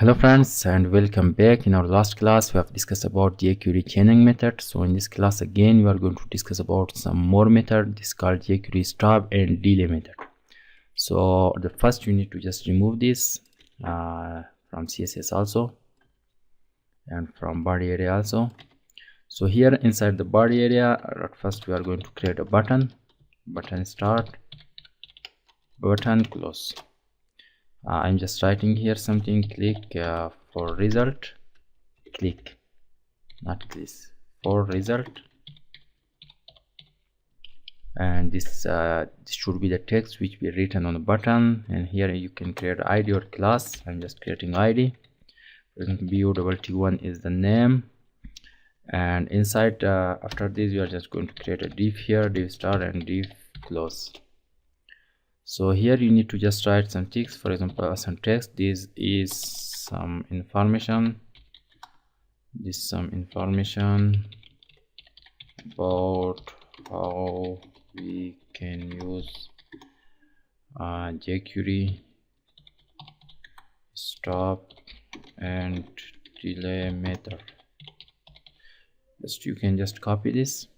Hello friends, and welcome back. In our last class we have discussed about Jquery chaining method. So in this class again we are going to discuss about some more method. This is called Jquery stop and delay method. So the first you need to just remove this from CSS also and from body area also. So here inside the body area, at first we are going to create a button start, button close. I'm just writing here something, click for result, click, not this, for result, and this should be the text which be written on the button. And here you can create ID or class. I'm just creating ID. For example, BUTT1 is the name, and inside after this you are just going to create a div here, div start and div close. So here you need to just write some text, for example some text. This is some information, about how we can use Jquery stop and delay method. You can just copy this,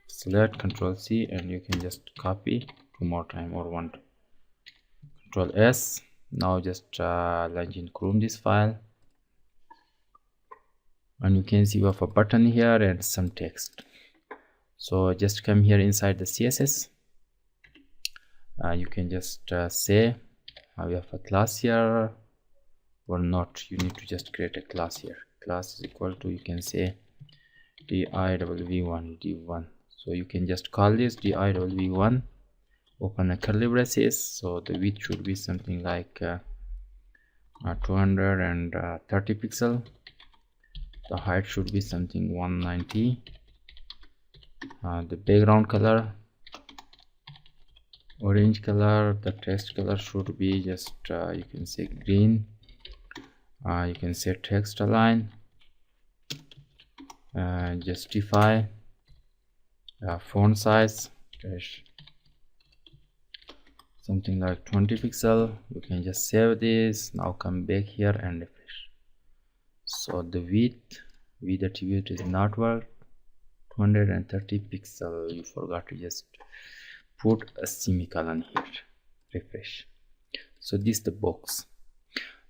select Ctrl+C, and you can just copy two more time or one. Ctrl+S. Now just launch in Chrome this file, and you can see we have a button here and some text. So just come here inside the CSS. You can just say we have a class here or not. You need to just create a class here. Class is equal to, you can say div1 div1. So you can just call this div1, open a curly braces. So the width should be something like 230 pixel. The height should be something 190. The background color, orange color. The text color should be just you can say green. You can say text align, justify, font size something like 20 pixel. You can just save this. Now come back here and refresh. So the width attribute is not work, 230 pixel. You forgot to just put a semicolon here. Refresh. So this is the box.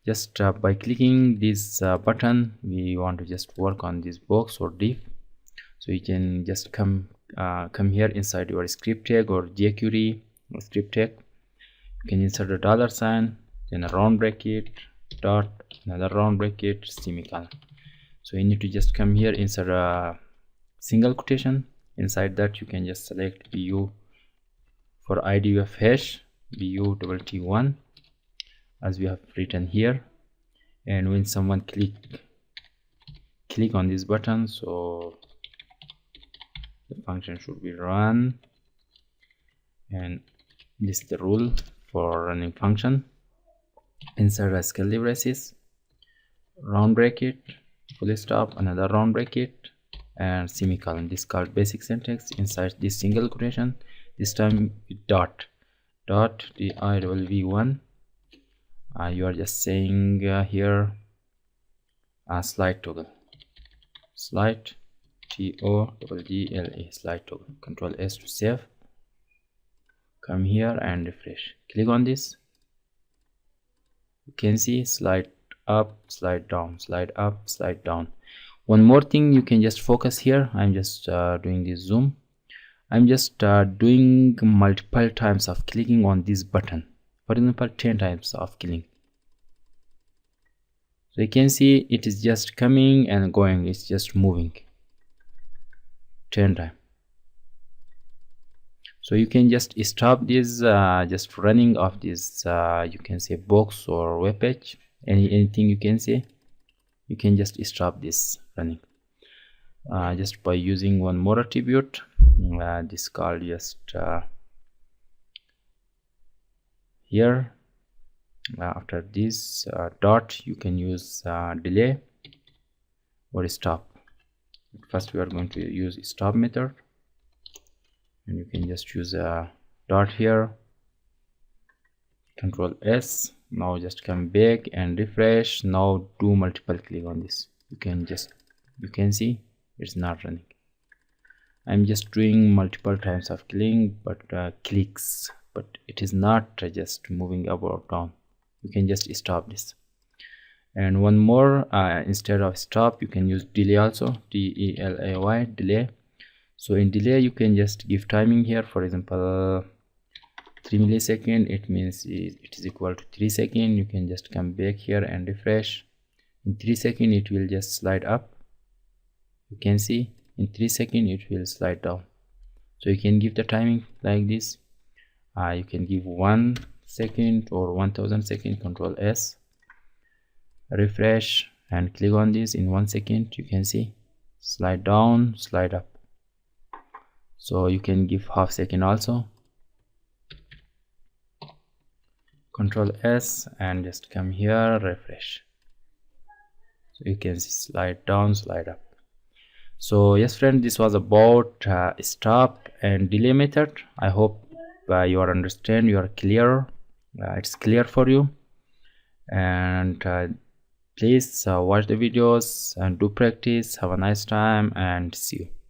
Just by clicking this button, we want to just work on this box or div. So you can just come here inside your script tag or Jquery script tag. You can insert a $sign, then a round bracket, dot, another round bracket, semicolon. So you need to just come here, insert a single quotation. Inside that you can just select BU for ID of hash, BUTT1 as we have written here. And when someone click on this button, so the function should be run, and this is the rule for running function. Insert a curly braces, round bracket, full stop, another round bracket, and semicolon. This is called basic syntax. Inside this single quotation, this time with dot div1. You are just saying here slide toggle, slide TOGGLE, slide toggle. Ctrl+S to save. Come here and refresh. Click on this. You can see slide up, slide down, slide up, slide down. One more thing, you can just focus here. I'm just doing this zoom. I'm just doing multiple times of clicking on this button. For example, 10 times of clicking. So you can see it is just coming and going. It's just moving 10 times. So you can just stop this just running of this you can say box or web page, anything you can say. You can just stop this running just by using one more attribute. This called just here. After this dot, you can use delay or stop. First we are going to use stop method, and you can just use a dot here, Ctrl+S, Now just come back and refresh. Now do multiple click on this. You can see it's not running. I'm just doing multiple times of clicking, clicks, but it is not just moving up or down. You can just stop this. And one more, instead of stop, you can use delay also, delay, delay. So in delay, you can just give timing here. For example, 3 millisecond, it means it is equal to 3 seconds. You can just come back here and refresh. In 3 seconds, it will just slide up. You can see in 3 seconds, it will slide down. So you can give the timing like this. You can give 1 second or 1000 seconds, Control S. Refresh and click on this. In 1 second, you can see slide down, slide up. So you can give half second also. Control S and just come here, refresh. So you can see slide down, slide up. So yes friend, this was about stop and delay method. I hope you are understand, you are clear, it's clear for you. And please watch the videos and do practice. Have a nice time and see you.